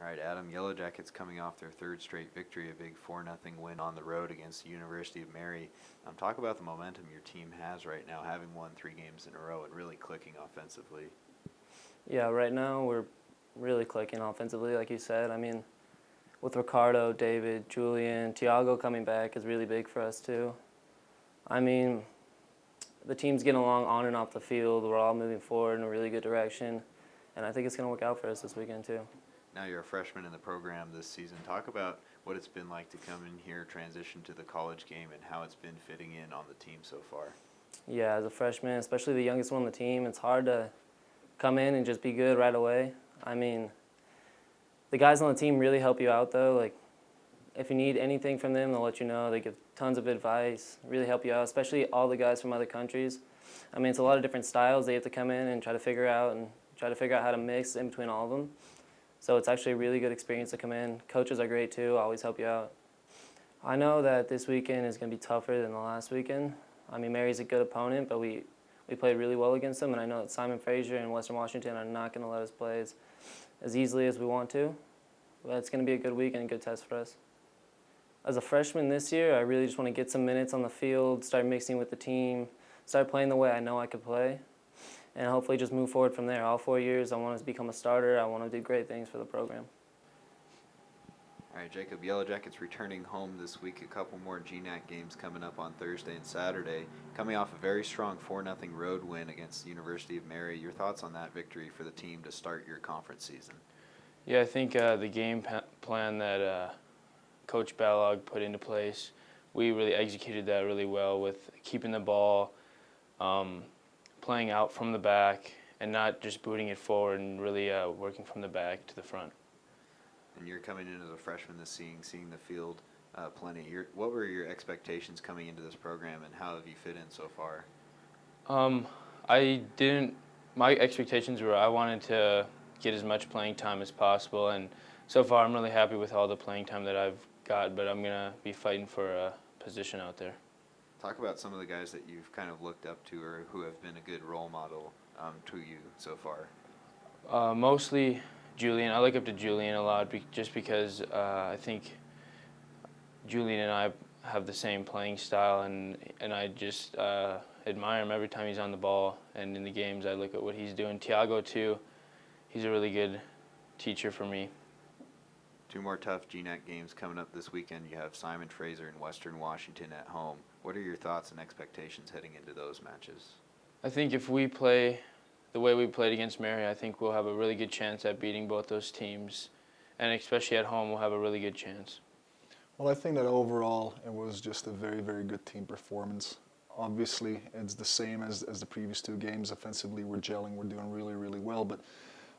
All right, Adam, Yellowjackets coming off their third straight victory, a big 4-0 win on the road against the University of Mary. Talk about the momentum your team has right now, having won 3 games in a row and really clicking offensively. Yeah, right now we're really clicking offensively, like you said. I mean, with Ricardo, David, Julian, Tiago coming back is really big for us too. I mean, the team's getting along on and off the field. We're all moving forward in a really good direction, and I think it's going to work out for us this weekend too. Now you're a freshman in the program this season. Talk about what it's been like to come in here, transition to the college game, and how it's been fitting in on the team so far. Yeah, as a freshman, especially the youngest one on the team, it's hard to come in and just be good right away. I mean, the guys on the team really help you out though. Like, if you need anything from them, they'll let you know. They give tons of advice, really help you out, especially all the guys from other countries. I mean, it's a lot of different styles they have to come in and try to figure out how to mix in between all of them. So it's actually a really good experience to come in. Coaches are great too, always help you out. I know that this weekend is going to be tougher than the last weekend. I mean, Mary's a good opponent, but we played really well against them, and I know that Simon Fraser and Western Washington are not going to let us play as easily as we want to. But it's going to be a good week and a good test for us. As a freshman this year, I really just want to get some minutes on the field, start mixing with the team, start playing the way I know I could play, and hopefully just move forward from there. All 4 years, I want to become a starter. I want to do great things for the program. All right, Jacob, Yellowjackets returning home this week. A couple more GNAC games coming up on Thursday and Saturday. Coming off a very strong 4-0 road win against the University of Mary. Your thoughts on that victory for the team to start your conference season? Yeah, I think the game plan that Coach Balog put into place, we really executed that really well with keeping the ball, playing out from the back, and not just booting it forward and really working from the back to the front. And you're coming in as a freshman this seeing the field plenty. What were your expectations coming into this program, and how have you fit in so far? My expectations were I wanted to get as much playing time as possible, and so far I'm really happy with all the playing time that I've got, but I'm going to be fighting for a position out there. Talk about some of the guys that you've kind of looked up to or who have been a good role model to you so far. Mostly Julian. I look up to Julian a lot just because I think Julian and I have the same playing style, and I just admire him every time he's on the ball, and in the games I look at what he's doing. Tiago too, he's a really good teacher for me. 2 more tough GNAC games coming up this weekend. You have Simon Fraser and Western Washington at home. What are your thoughts and expectations heading into those matches? I think if we play the way we played against Mary, I think we'll have a really good chance at beating both those teams, and especially at home we'll have a really good chance. Well, I think that overall it was just a very, very good team performance. Obviously, it's the same as the previous 2 games. Offensively, we're gelling, we're doing really, really well, but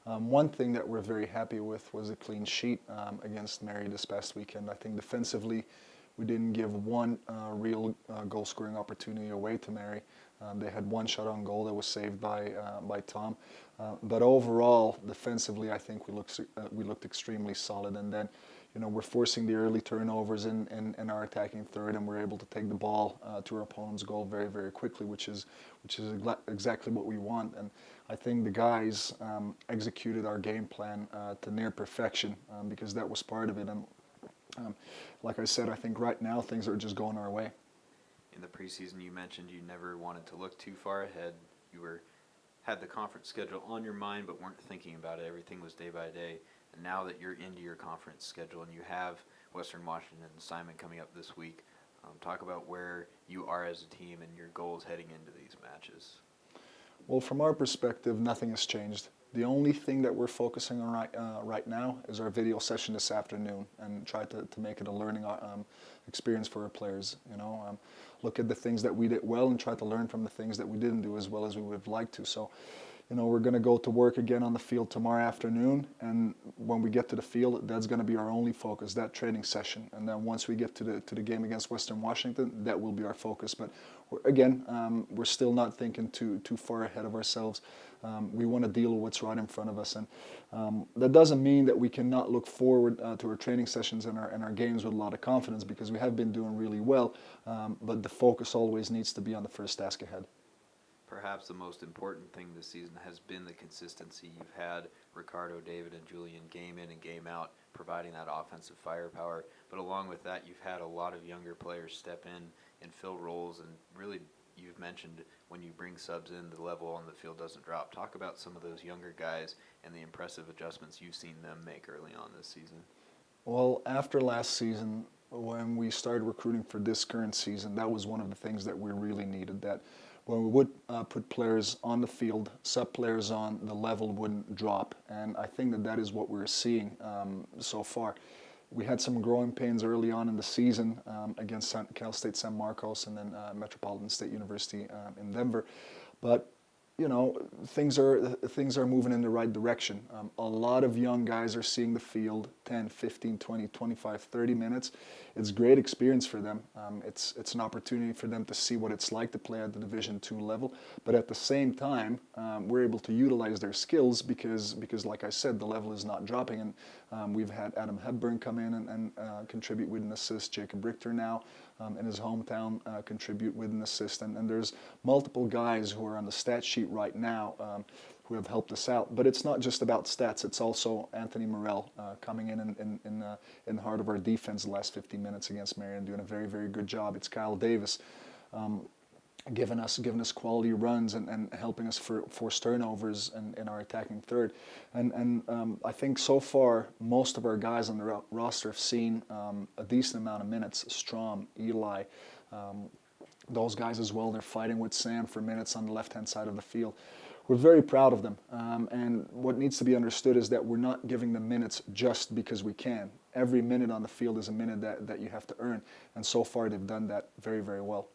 one thing that we're very happy with was a clean sheet against Mary this past weekend. I think defensively, we didn't give one real goal-scoring opportunity away to Mary. They had 1 shot on goal that was saved by Tom. But overall, defensively, I think we looked extremely solid. And then, we're forcing the early turnovers in our attacking third, and we're able to take the ball to our opponent's goal very, very quickly, which is exactly what we want. And I think the guys executed our game plan to near perfection because that was part of it. And like I said, I think right now things are just going our way. In the preseason, you mentioned you never wanted to look too far ahead. You had the conference schedule on your mind but weren't thinking about it. Everything was day by day. And now that you're into your conference schedule and you have Western Washington and Simon coming up this week, talk about where you are as a team and your goals heading into these matches. Well, from our perspective, nothing has changed. The only thing that we're focusing on right now is our video session this afternoon, and try to make it a learning experience for our players. Look at the things that we did well and try to learn from the things that we didn't do as well as we would have liked to. So, we're going to go to work again on the field tomorrow afternoon, and when we get to the field, that's going to be our only focus, that training session. And then once we get to the game against Western Washington, that will be our focus. But we're still not thinking too far ahead of ourselves. We want to deal with what's right in front of us, and that doesn't mean that we cannot look forward to our training sessions and our games with a lot of confidence, because we have been doing really well. But the focus always needs to be on the first task ahead. perhaps the most important thing this season has been the consistency. You've had Ricardo, David, and Julian game in and game out, providing that offensive firepower. But along with that, you've had a lot of younger players step in and fill roles. And really, you've mentioned when you bring subs in, the level on the field doesn't drop. Talk about some of those younger guys and the impressive adjustments you've seen them make early on this season. Well, after last season, when we started recruiting for this current season, that was one of the things that we really needed, that when we would put players on the field, sub players on, the level wouldn't drop. And I think that that is what we're seeing so far. We had some growing pains early on in the season against Cal State San Marcos and then Metropolitan State University in Denver. But you know, things are moving in the right direction. A lot of young guys are seeing the field 10, 15, 20, 25, 30 minutes. It's a great experience for them. It's an opportunity for them to see what it's like to play at the Division II level. But at the same time, we're able to utilize their skills because like I said, the level is not dropping. And we've had Adam Hepburn come in and contribute with an assist. Jacob Richter now in his hometown contribute with an assist. And there's multiple guys who are on the stat sheet right now who have helped us out. But it's not just about stats. It's also Anthony Morell coming in the heart of our defense the last 15 minutes against Marion, doing a very, very good job. It's Kyle Davis giving us quality runs and helping us force turnovers in our attacking third. And I think so far most of our guys on the roster have seen a decent amount of minutes. Strom, Eli, those guys as well. They're fighting with Sam for minutes on the left-hand side of the field. We're very proud of them. And what needs to be understood is that we're not giving them minutes just because we can. Every minute on the field is a minute that you have to earn. And so far they've done that very, very well.